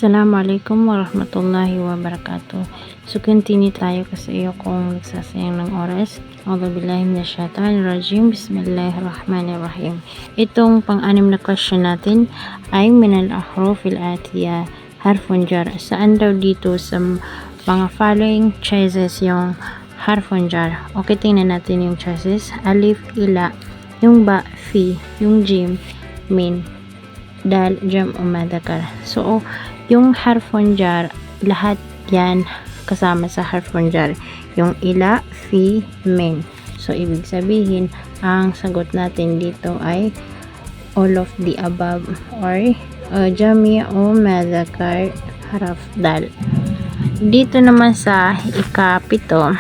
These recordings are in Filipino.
Assalamualaikum warahmatullahi wabarakatuh. So, continue tayo kasi ayokong nagsasayang ng oras. A'udzubillahi minasyaitonirrajim. Bismillahirrahmanirrahim. Itong pang-anim na question natin ay minal ahrufil atiya harfun jar. Saan daw dito sa mga following choices yung harfun jar? Okay, tingnan natin yung choices. Alif, ila, yung ba, fi, yung jim, min, dal, jam, umadakar. So, yung harfun jar, lahat yan kasama sa harfun jar. Yung ila, fi, min. So, ibig sabihin, ang sagot natin dito ay all of the above or jami o madakar haraf dal. Dito naman sa ikapito,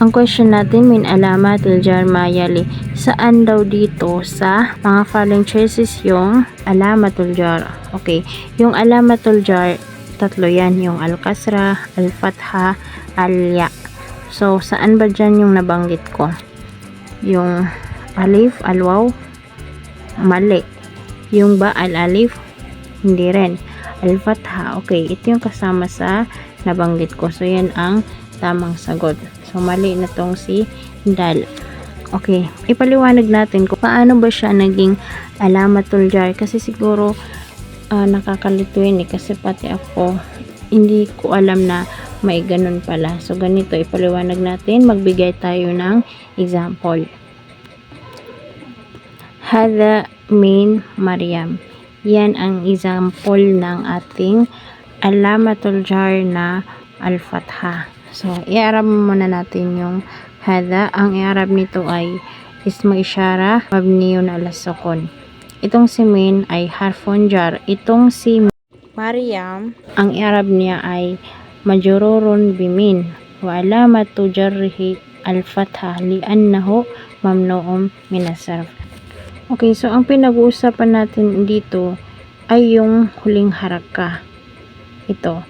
ang question natin, min alamatul jar mayali. Saan daw dito sa mga following choices yung alamatul jar? Okay, yung alamatul jar, tatlo yan. Yung al-kasra, al-fatha, al-ya. So, saan ba dyan yung nabanggit ko? Yung alif, al-waw, mali. Yung ba, al-alif, hindi rin. Al-fatha, okay, ito yung kasama sa nabanggit ko. So, yan ang tamang sagot. So, mali na tong si dal. Okay, ipaliwanag natin kung paano ba siya naging alamatul jar. Kasi siguro, nakakalito yun kasi pati ako, hindi ko alam na may ganun pala. So, ganito, ipaliwanag natin. Magbigay tayo ng example. Hada min Maryam. Yan ang example ng ating alamatul jar na al-fatha. So, i-arab muna natin yung hada. Ang i-arab nito ay ismu isyara mabniyun ala sukun. Itong si min ay harfun jar. Itong si Maryam, ang i-arab niya ay majrurun bimin wa alamatu jarrihi al-fatha li'annahu mamnu'um minasarf. Okay, so ang pinag-uusapan natin dito ay yung huling haraka. Ito.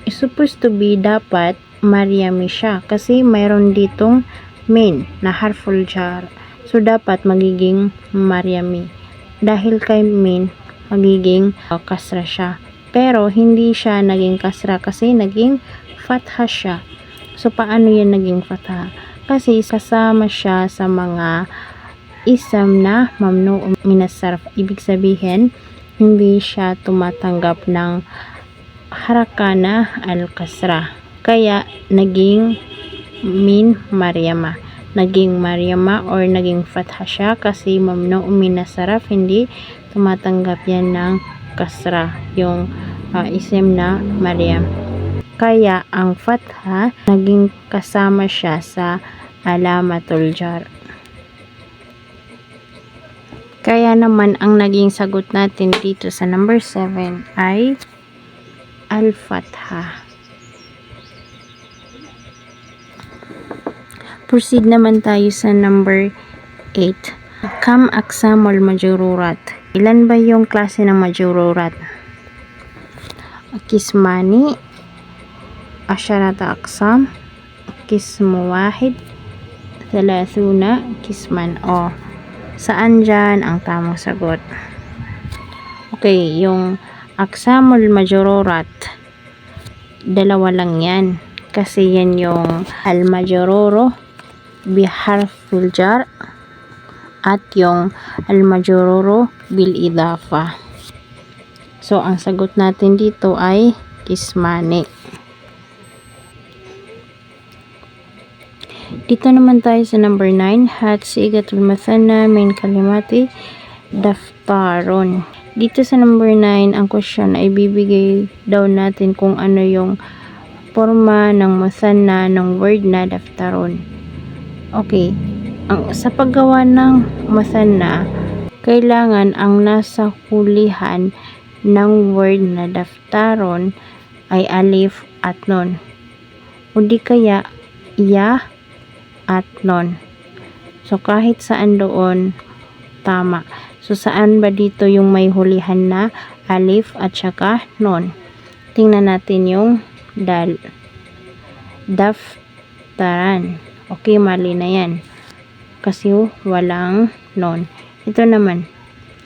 It's supposed to be dapat Maryami siya kasi mayroon ditong min na harful jar. So, dapat magiging Maryami. Dahil kay min, magiging kasra siya. Pero, hindi siya naging kasra kasi naging fatha siya. So, paano yan naging fatha? Kasi, kasama siya sa mga isam na mamnu minasarf. Ibig sabihin, hindi siya tumatanggap ng haraka na al-kasra. Kaya, naging min Maryama. Naging Maryama or naging fatha siya kasi mamnu minasarf, hindi tumatanggap yan ng kasra. Yung isim na Maryam. Kaya, ang fatha, naging kasama siya sa alamatul jar. Kaya naman, ang naging sagot natin dito sa number 7 ay al-fatha. Proceed naman tayo sa number 8. Kam aqsamul majrurat. Ilan ba yung klase ng majrurat? Kismani, asyarata aqsam, kismu wahid, thalathuna kisman. O, saan dyan ang tamang sagot? Okay, yung aqsamul majrurat, dalawa lang yan. Kasi yan yung al-majruro biharfil jar at yung al-majruro bil idafa. So, ang sagot natin dito ay kismani. Dito naman tayo sa number 9. Hat sigatul mathanna min kalimati daftarun. Dito sa number 9, ang question ay bibigay daw natin kung ano yung forma ng mathanna ng word na daftarun. Okay, sa paggawa ng mathanna, kailangan ang nasa hulihan ng word na daftaron ay alif at nun. O di kaya, ya at nun. So, kahit saan doon, tama. So, saan ba dito yung may hulihan na alif at saka nun? Tingnan natin yung dal. Daftaran. Okay, mali na yan. Kasi walang nun. Ito naman.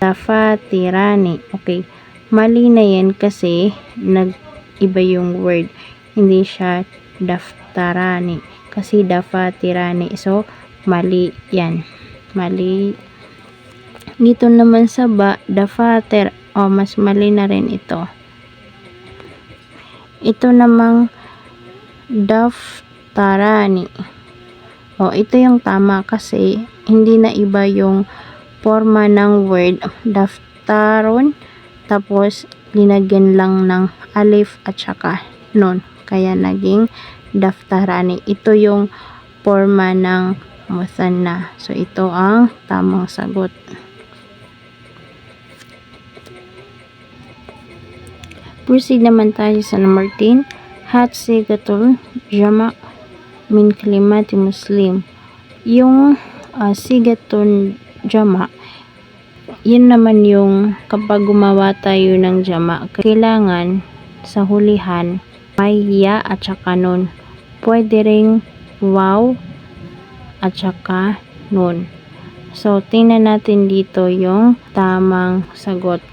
Dafatirani. Okay. mali na yan kasi nag-iba yung word. Hindi siya daftarani. Kasi dafatirani. So, mali yan. Mali. Dito naman sa ba, dafater. O, mas mali na rin ito. Ito namang daftarani. O, ito yung tama kasi hindi na iba yung forma ng word daftaron. Tapos, linagyan lang ng alif at saka nun. Kaya naging daftarani. Ito yung forma ng musanna. So, ito ang tamang sagot. Proceed naman tayo sa number 10. Hat sigatul jama' min kalimati muslim. Yung sigatul jama', yun naman yung kapag gumawa tayo ng jama', kailangan sa hulihan may ya at saka nun. Pwede ring wow at saka nun. So, tingnan natin dito yung tamang sagot.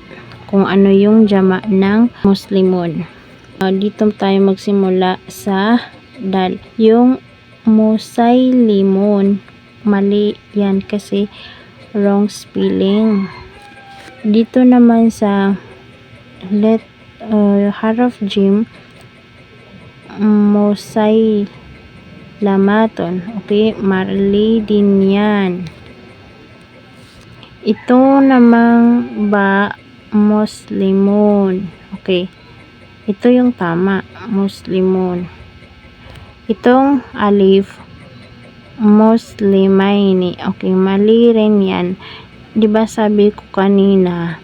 Kung ano yung jama' ng muslimun. Dito tayo magsimula sa dal. Yung musaylimun, mali yan kasi wrong spelling. Dito naman sa haraf jim, musaylamatun. Okay, mali din yan. Ito namang ba, muslimun. Okay. Ito yung tama, muslimun. Itong alif, muslimaini. Okay, mali rin yan. Diba sabi ko kanina,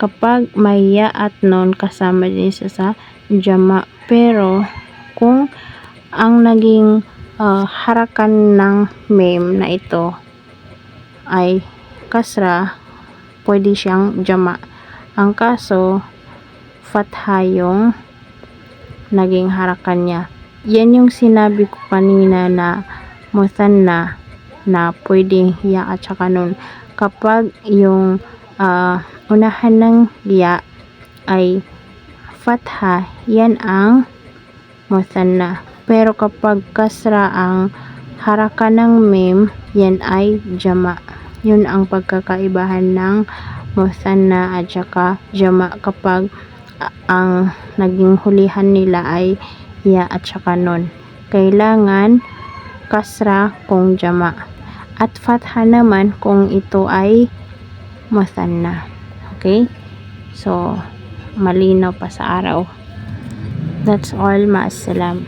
kapag may ya at nun, kasama din sa jama. Pero, kung ang naging harakan ng mem na ito ay kasra, pwede siyang jama. Ang kaso, fatha yung naging harakan niya. Yan yung sinabi ko kanina na musanna na pwedeng ya at saka nun. Kapag yung unahan ng ya ay fatha, yan ang musanna. Pero kapag kasra ang harakan ng mem, yan ay jama. Yun ang pagkakaibahan ng musanna at saka jama kapag ang naging hulihan nila ay ya at saka nun. Kailangan kasra kung jama. At fatha naman kung ito ay musanna. Okay? So, malinaw pa sa araw. That's all. Ma'assalam.